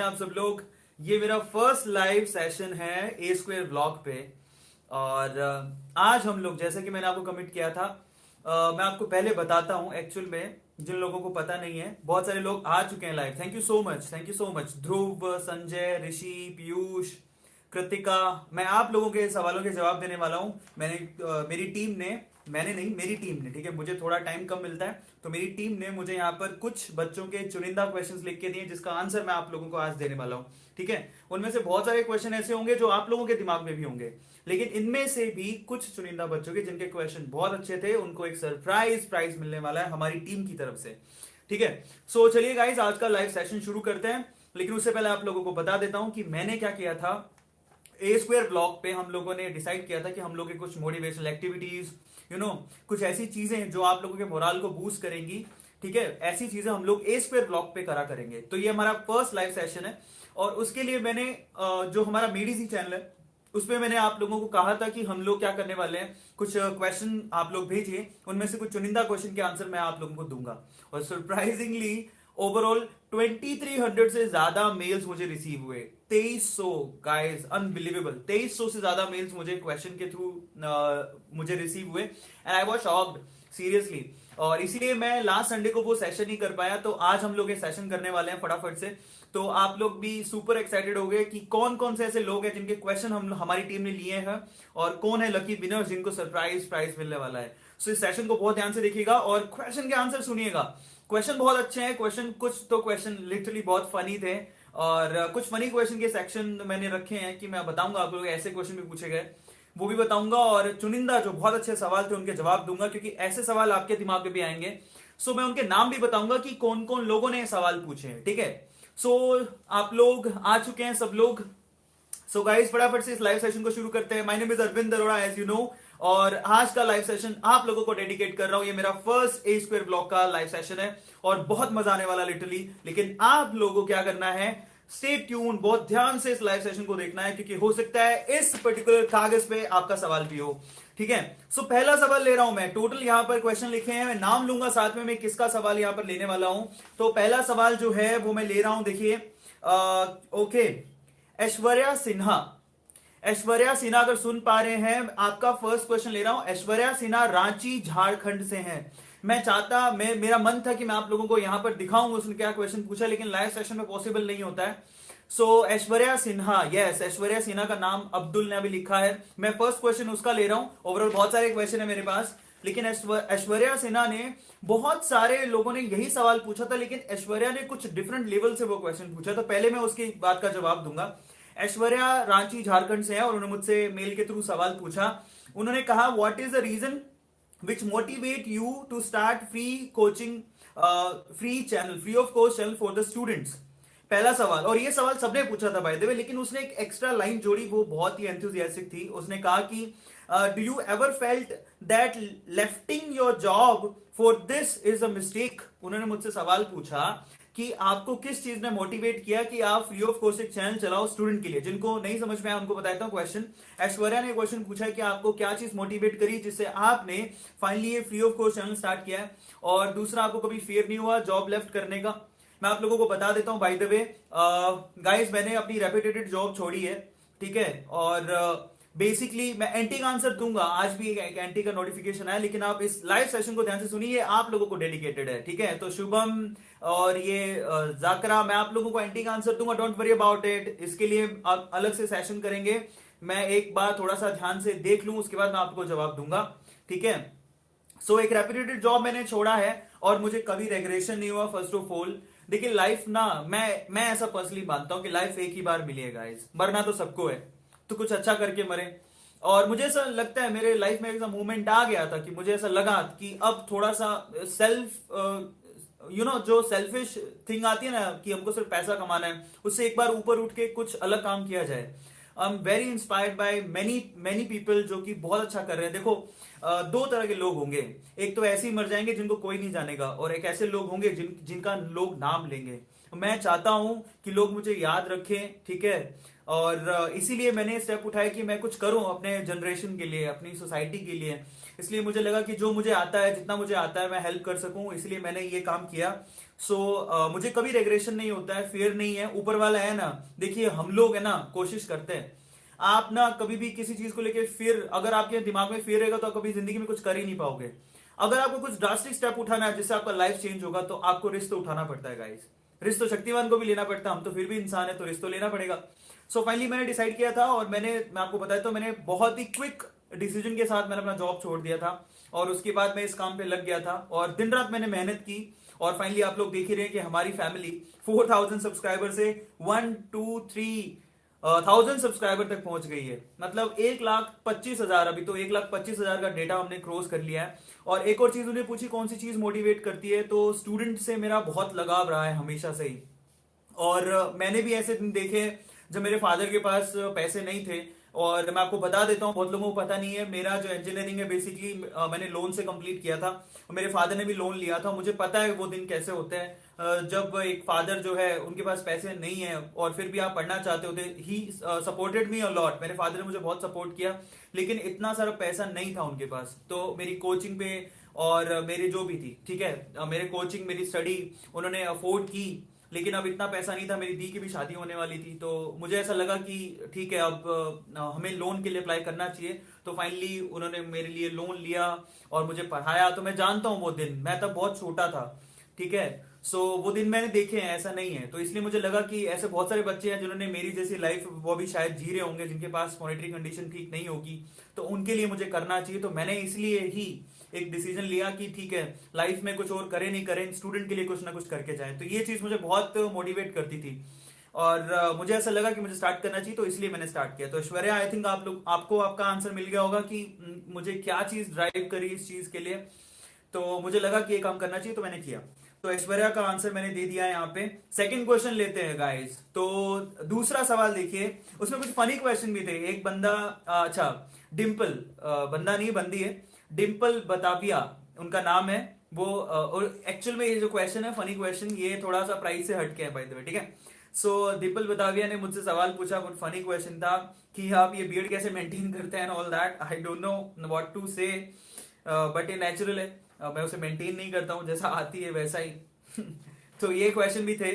आप सब लोग, ये मेरा फर्स्ट लाइव सेशन है ए स्क्वायर ब्लॉग पे। और आज हम लोग, जैसे कि मैंने आपको कमिट किया था, मैं आपको पहले बताता हूं। एक्चुअल में जिन लोगों को पता नहीं है, बहुत सारे लोग आ चुके हैं live. Thank you so much, thank you so much. Dhruv, Sanjay, Rishi, Piyush, Kritika, मैं आप लोगों के सवालों के जवाब देने वाला हूं। मेरी टीम ने, मैंने नहीं, मेरी टीम ने, ठीक है, मुझे थोड़ा टाइम कम मिलता है तो मेरी टीम ने मुझे यहाँ पर कुछ बच्चों के चुनिंदा क्वेश्चंस लिख के दिए, जिसका आंसर मैं आप लोगों को आज देने वाला हूँ। ठीक है, उनमें से बहुत सारे क्वेश्चन ऐसे होंगे जो आप लोगों के दिमाग में भी होंगे, लेकिन इनमें से भी कुछ चुनिंदा बच्चों के जिनके क्वेश्चन बहुत अच्छे थे, उनको एक सरप्राइज प्राइज मिलने वाला है हमारी टीम की तरफ से। ठीक है, सो चलिए गाइज, आज का लाइव सेशन शुरू करते हैं। लेकिन उससे पहले आप लोगों को बता देता हूं कि मैंने क्या किया था। ए स्क्वायर ब्लॉग पे हम लोगों ने डिसाइड किया था कि हम लोग के कुछ मोटिवेशनल एक्टिविटीज, कुछ ऐसी चीजें जो आप लोगों के मोराल को बूस्ट करेंगी, ठीक है, ऐसी चीजें हम लोग ए स्क्वायर ब्लॉग पे करा करेंगे। तो ये हमारा फर्स्ट लाइव सेशन है और उसके लिए मैंने जो हमारा मीडीसी चैनल है उसमें मैंने आप लोगों को कहा था कि हम लोग क्या करने वाले हैं, कुछ क्वेश्चन आप लोग भेजिए, उनमें से कुछ चुनिंदा क्वेश्चन के आंसर मैं आप लोगों को दूंगा। और सरप्राइजिंगली ओवरऑल 2300 से ज्यादा मेल्स मुझे रिसीव हुए। 2300 गाइस, अनबिलीवेबल, 2300 से ज्यादा मेल्स मुझे क्वेश्चन के थ्रू मुझे रिसीव हुए and I was shocked seriously. और इसीलिए मैं लास्ट संडे को वो सेशन नहीं कर पाया, तो आज हम लोग ये सेशन करने वाले हैं फटाफट से। तो आप लोग भी सुपर एक्साइटेड हो गए कि कौन कौन से ऐसे लोग हैं जिनके क्वेश्चन हमारी टीम ने लिए हैं और कौन है लकी विनर जिनको सरप्राइज प्राइज मिलने वाला है। सो इस सेशन को बहुत ध्यान से देखिएगा और क्वेश्चन के आंसर सुनिएगा। क्वेश्चन बहुत अच्छे हैं, क्वेश्चन लिटरली बहुत फनी थे और कुछ फनी क्वेश्चन के सेक्शन मैंने रखे हैं कि मैं बताऊंगा आप लोग, ऐसे क्वेश्चन भी पूछे गए वो भी बताऊंगा, और चुनिंदा जो बहुत अच्छे सवाल थे उनके जवाब दूंगा, क्योंकि ऐसे सवाल आपके दिमाग में भी आएंगे। सो मैं उनके नाम भी बताऊंगा कि कौन कौन लोगों ने सवाल पूछे हैं। ठीक है, सो आप लोग आ चुके हैं सब लोग। सो गाइस, फटाफट से इस लाइव सेशन को शुरू करते हैं। My name is Arvind Arora, as you know, और आज का लाइव सेशन आप लोगों को डेडिकेट कर रहा हूं। ये मेरा फर्स्ट ए स्क्वायर ब्लॉक का लाइव सेशन है और बहुत मजा आने वाला लिटरली। लेकिन आप लोगों को क्या करना है, स्टे ट्यून, बहुत ध्यान से इस लाइव सेशन को देखना है, क्योंकि हो सकता है इस पर्टिकुलर कागज पे आपका सवाल भी हो। ठीक है, सो पहला सवाल ले रहा हूं मैं। टोटल यहां पर क्वेश्चन लिखे हैं, मैं नाम लूंगा साथ में मैं किसका सवाल यहां पर लेने वाला हूं। तो पहला सवाल जो है वो मैं ले रहा हूं, देखिए, ओके, ऐश्वर्या सिन्हा। ऐश्वर्या सिन्हा अगर सुन पा रहे हैं, आपका फर्स्ट क्वेश्चन ले रहा हूं। ऐश्वर्या सिन्हा रांची झारखंड से हैं। मेरा मन था कि मैं आप लोगों को यहां पर दिखाऊं उसने क्या क्वेश्चन पूछा, लेकिन लाइव सेशन में पॉसिबल नहीं होता है। सो ऐश्वर्या सिन्हा, यस, ऐश्वर्या सिन्हा का नाम अब्दुल ने भी लिखा है। मैं फर्स्ट क्वेश्चन उसका ले रहा हूं। ओवरऑल बहुत सारे क्वेश्चन है मेरे पास, लेकिन ऐश्वर्या सिन्हा ने, बहुत सारे लोगों ने यही सवाल पूछा था, लेकिन ऐश्वर्या ने कुछ डिफरेंट लेवल से वो क्वेश्चन पूछा, तो पहले मैं उसकी बात का जवाब दूंगा। ऐश्वर्या रांची झारखंड से है और उन्होंने मुझसे मेल के थ्रू सवाल पूछा। उन्होंने कहा, what is the reason which motivate you to start free coaching, free of cost channel for the students. पहला सवाल, और ये सवाल सबने पूछा था बाय द वे, लेकिन उसने एक एक्स्ट्रा लाइन जोड़ी, वो बहुत ही एंथुसियास्टिक थी। उसने कहा कि do you ever felt that lifting your job for this is a mistake. उन्होंने मुझसे सवाल पूछा कि आपको किस चीज ने मोटिवेट किया कि आप फ्री ऑफ कॉस्ट एक चैनल चलाओ स्टूडेंट के लिए। जिनको नहीं समझ में आया उनको बताता हूं क्वेश्चन। ऐश्वर्या ने क्वेश्चन पूछा कि आपको क्या चीज मोटिवेट करी जिससे आपने फाइनली ये free of cost channel start किया है, और दूसरा, आपको कभी फियर नहीं हुआ जॉब लेफ्ट करने का। मैं आप लोगों को बता देता हूं बाय द वे गाइस, मैंने अपनी रेपुटेटेड जॉब छोड़ी है। ठीक है, और बेसिकली मैं एंटी का आंसर दूंगा, आज भी एक एंटी का नोटिफिकेशन है, लेकिन आप इस लाइव सेशन को ध्यान से सुनिए, आप लोगों को डेडिकेटेड है। ठीक है, तो शुभम और ये जाकरा, मैं आप लोगों को एंटी का आंसर दूंगा, डोंट वरी अबाउट इट। इसके लिए आप अलग से सेशन करेंगे, मैं एक बार थोड़ा सा ध्यान से देख लूं, उसके बाद मैं आपको जवाब दूंगा। ठीक है, सो एक रेपुटेटेड जॉब मैंने छोड़ा है और मुझे कभी रेग्रेशन नहीं हुआ। फर्स्ट ऑफ ऑल देखिए, लाइफ ना, मैं ऐसा पर्सनली मानता हूं कि लाइफ एक ही बार मिली है गाइस, मरना तो सबको है, तो कुछ अच्छा करके मरे। और मुझे ऐसा लगता है, मेरे लाइफ में ऐसा मूवमेंट आ गया था कि मुझे ऐसा लगा कि अब थोड़ा सा सेल्फ जो सेल्फिश थिंग आती है ना, कि हमको सिर्फ पैसा कमाना है, उससे एक बार ऊपर उठ के कुछ अलग काम किया जाए। I am very inspired by many people जो कि बहुत अच्छा कर रहे हैं। देखो, दो तरह के लोग होंगे, एक तो ऐसे ही मर जाएंगे जिनको कोई नहीं जानेगा, और एक ऐसे लोग होंगे जिनका लोग नाम लेंगे। मैं चाहता हूं कि लोग मुझे याद रखें। ठीक है, और इसीलिए मैंने स्टेप उठाया कि मैं कुछ करूं अपने जनरेशन के लिए, अपनी सोसाइटी के लिए। इसलिए मुझे लगा कि जो मुझे आता है, जितना मुझे आता है, मैं हेल्प कर सकूं, इसलिए मैंने ये काम किया। सो मुझे कभी रेग्रेशन नहीं होता है, फियर नहीं है, ऊपर वाला है ना। देखिए हम लोग है ना कोशिश करते हैं, आप ना कभी भी किसी चीज को लेके फिर, अगर आपके दिमाग में फिर रहेगा तो आप कभी जिंदगी में कुछ कर ही नहीं पाओगे। अगर आपको कुछ ड्रास्टिक स्टेप उठाना है जिससे आपका लाइफ चेंज होगा तो आपको रिस्क तो उठाना पड़ता है गाइस। रिस्क तो शक्तिमान को भी लेना पड़ता है, हम तो फिर भी इंसान है तो रिस्क तो लेना पड़ेगा। सो फाइनली मैंने डिसाइड किया था, और मैं आपको बताया तो मैंने बहुत ही क्विक डिसीजन के साथ मैंने अपना जॉब छोड़ दिया था, और उसके बाद मैं इस काम पे लग गया था और दिन रात मैंने मेहनत की। और फाइनली आप लोग देख ही रहे हैं कि हमारी फैमिली 4,000 सब्सक्राइबर से 1, 2, 3 थाउजेंड सब्सक्राइबर तक पहुंच गई है। मतलब 1,25,000, अभी तो 1,25,000 का डेटा हमने क्रॉस कर लिया है। और एक और चीज उन्हें पूछी कौन सी चीज मोटिवेट करती है, तो स्टूडेंट से मेरा बहुत लगाव रहा है हमेशा से ही। और मैंने भी ऐसे दिन देखे जब मेरे फादर के पास पैसे नहीं थे। और मैं आपको बता देता हूँ, बहुत लोगों को पता नहीं है, मेरा जो इंजीनियरिंग है बेसिकली मैंने लोन से कंप्लीट किया था, और मेरे फादर ने भी लोन लिया था। मुझे पता है वो दिन कैसे होते हैं जब एक फादर जो है उनके पास पैसे नहीं है और फिर भी आप पढ़ना चाहते होते। He supported me a lot, मेरे फादर ने मुझे बहुत सपोर्ट किया, लेकिन इतना सारा पैसा नहीं था उनके पास। तो मेरी कोचिंग पे और मेरी जो भी थी, ठीक है, मेरे कोचिंग मेरी स्टडी उन्होंने अफोर्ड की, लेकिन अब इतना पैसा नहीं था। मेरी दी की भी शादी होने वाली थी, तो मुझे ऐसा लगा कि ठीक है अब हमें लोन के लिए अप्लाई करना चाहिए। तो फाइनली उन्होंने मेरे लिए लोन लिया और मुझे पढ़ाया। तो मैं जानता हूँ वो दिन, मैं तब बहुत छोटा था, ठीक है। सो वो दिन मैंने देखे हैं, ऐसा नहीं है। तो इसलिए मुझे लगा कि ऐसे बहुत सारे बच्चे हैं जिन्होंने मेरी जैसी लाइफ वो भी शायद जी रहे होंगे, जिनके पास मॉनेटरी कंडीशन ठीक नहीं होगी, तो उनके लिए मुझे करना चाहिए। तो मैंने इसलिए ही एक डिसीजन लिया कि ठीक है लाइफ में कुछ और करें नहीं करें, स्टूडेंट के लिए कुछ ना कुछ करके जाए। तो ये चीज मुझे बहुत मोटिवेट करती थी, और मुझे ऐसा लगा कि मुझे स्टार्ट करना चाहिए, तो इसलिए मैंने स्टार्ट किया। तो ऐश्वर्या, आई थिंक आप लोग, आपको आपका आंसर मिल गया होगा कि मुझे क्या चीज ड्राइव करी इस चीज के लिए। तो मुझे लगा कि ये काम करना चाहिए, तो मैंने किया। तो ऐश्वर्या का आंसर मैंने दे दिया है यहाँ पे। सेकंड क्वेश्चन लेते हैं गाइस। तो दूसरा सवाल देखिए, उसमें कुछ फनी क्वेश्चन भी थे। एक बंदा, अच्छा डिम्पल, बंदा नहीं बंदी है, डिम्पल बताविया उनका नाम है। वो एक्चुअल में ये जो क्वेश्चन है फनी क्वेश्चन, ये थोड़ा सा प्राइस से हटके है बाय द वे, ठीक है। सो डिम्पल बताविया ने मुझसे सवाल पूछा, कुछ फनी क्वेश्चन था कि आप ये बियर्ड कैसे मेंटेन करते हैं, all that I don't know what to say, but ये नेचुरल है। मैं उसे मेंटेन नहीं करता हूं, जैसा आती है वैसा ही। तो ये क्वेश्चन भी थे।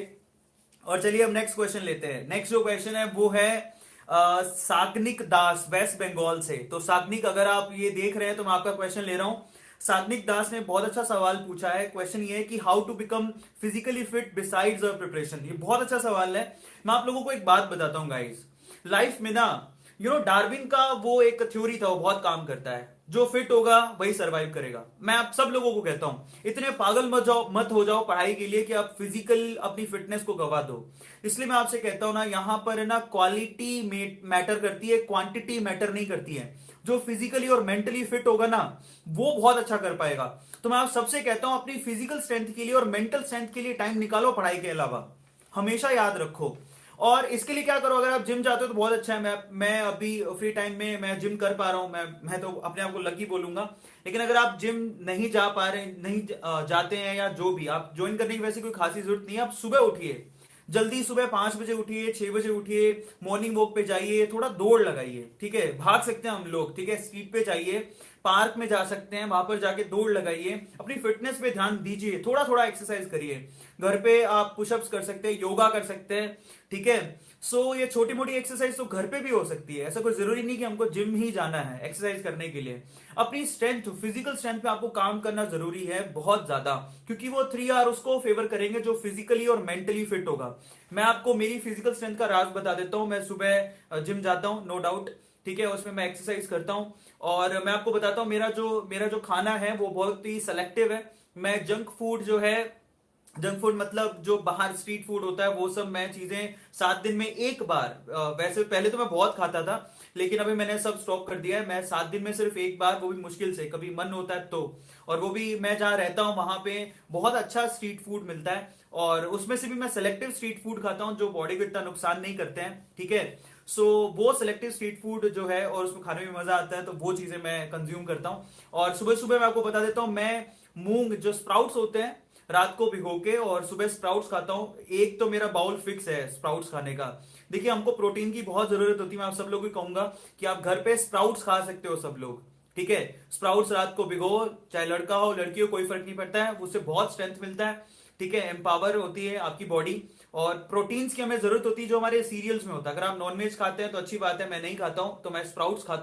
और चलिए अब नेक्स्ट क्वेश्चन लेते हैं। नेक्स्ट जो क्वेश्चन है वो है साग्निक दास, वेस्ट बंगाल से। तो साग्निक, अगर आप ये देख रहे हैं तो मैं आपका क्वेश्चन ले रहा हूं। साग्निक दास ने बहुत अच्छा सवाल पूछा है। क्वेश्चन ये है कि how to become physically fit besides our preparation. ये बहुत अच्छा सवाल है। मैं आप लोगों को एक बात बताता हूं गाइस, लाइफ में ना डार्विन का वो एक थ्योरी था, वो बहुत काम करता है। जो फिट होगा वही सरवाइव करेगा। मैं आप सब लोगों को कहता हूं, इतने पागल मत हो जाओ पढ़ाई के लिए कि आप फिजिकल अपनी फिटनेस को गवा दो। इसलिए मैं आपसे कहता हूं ना, यहां पर है ना क्वालिटी मैटर करती है, क्वांटिटी मैटर नहीं करती है। जो फिजिकली और मेंटली फिट होगा ना, वो बहुत अच्छा कर पाएगा। तो मैं आप सबसे कहता हूं, अपनी फिजिकल स्ट्रेंथ के लिए और मेंटल स्ट्रेंथ के लिए टाइम निकालो पढ़ाई के अलावा, हमेशा याद रखो। और इसके लिए क्या करो, अगर आप जिम जाते हो तो बहुत अच्छा है। मैं अभी फ्री टाइम में मैं जिम कर पा रहा हूं, मैं तो अपने आप को लकी बोलूंगा। लेकिन अगर आप जिम नहीं जा पा रहे, नहीं जाते हैं, या जो भी आप ज्वाइन करने की वैसे कोई खासी जरूरत नहीं है। आप सुबह उठिए, जल्दी सुबह 5 बजे उठिए, 6 बजे उठिए, मॉर्निंग वॉक पे जाइए, थोड़ा दौड़ लगाइए, ठीक है। भाग सकते हैं हम लोग, ठीक है, स्ट्रीट पे जाइए, पार्क में जा सकते हैं, वहां पर जाके दौड़ लगाइए, अपनी फिटनेस पे ध्यान दीजिए, थोड़ा थोड़ा एक्सरसाइज करिए। घर पे आप पुशअप्स कर सकते हैं, योगा कर सकते हैं, ठीक है। सो ये छोटी मोटी एक्सरसाइज तो घर पे भी हो सकती है। ऐसा कोई जरूरी नहीं कि हमको जिम ही जाना है एक्सरसाइज करने के लिए। अपनी स्ट्रेंथ, फिजिकल स्ट्रेंथ पे आपको काम करना जरूरी है बहुत ज्यादा, क्योंकि वो 3 आर उसको फेवर करेंगे जो फिजिकली और मेंटली फिट होगा। मैं आपको मेरी फिजिकल स्ट्रेंथ का राज बता देता हूं। मैं सुबह जिम जाता हूं, नो डाउट, ठीक है, उसमें मैं एक्सरसाइज करता हूं। और मैं आपको बताता हूं, मेरा जो खाना है वो बहुत ही सेलेक्टिव है। मैं जंक फूड जो है, जंक फूड मतलब जो बाहर स्ट्रीट फूड होता है, वो सब मैं चीजें 7 दिन में एक बार, वैसे पहले तो मैं बहुत खाता था, लेकिन अभी मैंने सब स्टॉप कर दिया है। मैं 7 दिन में सिर्फ एक बार, वो भी मुश्किल से कभी मन होता है तो, और वो भी मैं जहां रहता हूं वहां पे बहुत अच्छा स्ट्रीट फूड मिलता है, और उसमें से भी मैं सेलेक्टिव स्ट्रीट फूड खाता हूं जो बॉडी को इतना नुकसान नहीं करते हैं, ठीक है। सो वो सेलेक्टिव स्ट्रीट फूड जो है, और उसमें खाने में मजा आता है, तो वो चीजें मैं कंज्यूम करता हूं। और सुबह सुबह मैं आपको बता देता हूं, मैं मूंग जो स्प्राउट्स होते हैं रात को भिगो के, और सुबह स्प्राउट्स खाता हूं। एक तो मेरा बाउल फिक्स है स्प्राउट्स खाने का। देखिए हमको प्रोटीन की बहुत जरूरत होती है। मैं आप सब लोगों को कहूंगा कि आप घर पे स्प्राउट्स खा सकते हो सब लोग, ठीक है। स्प्राउट्स रात को भिगो, चाहे लड़का हो लड़की हो कोई फर्क नहीं पड़ता है, उससे बहुत स्ट्रेंथ मिलता है, ठीक है, एम्पावर होती है आपकी बॉडी। और प्रोटीन्स की हमें जरूरत होती है जो हमारे सीरियल्स में होता है। अगर आप नॉनवेज खाते हैं तो अच्छी बात है, मैं नहीं खाता हूं तो मैं स्प्राउट्स खाता हूं।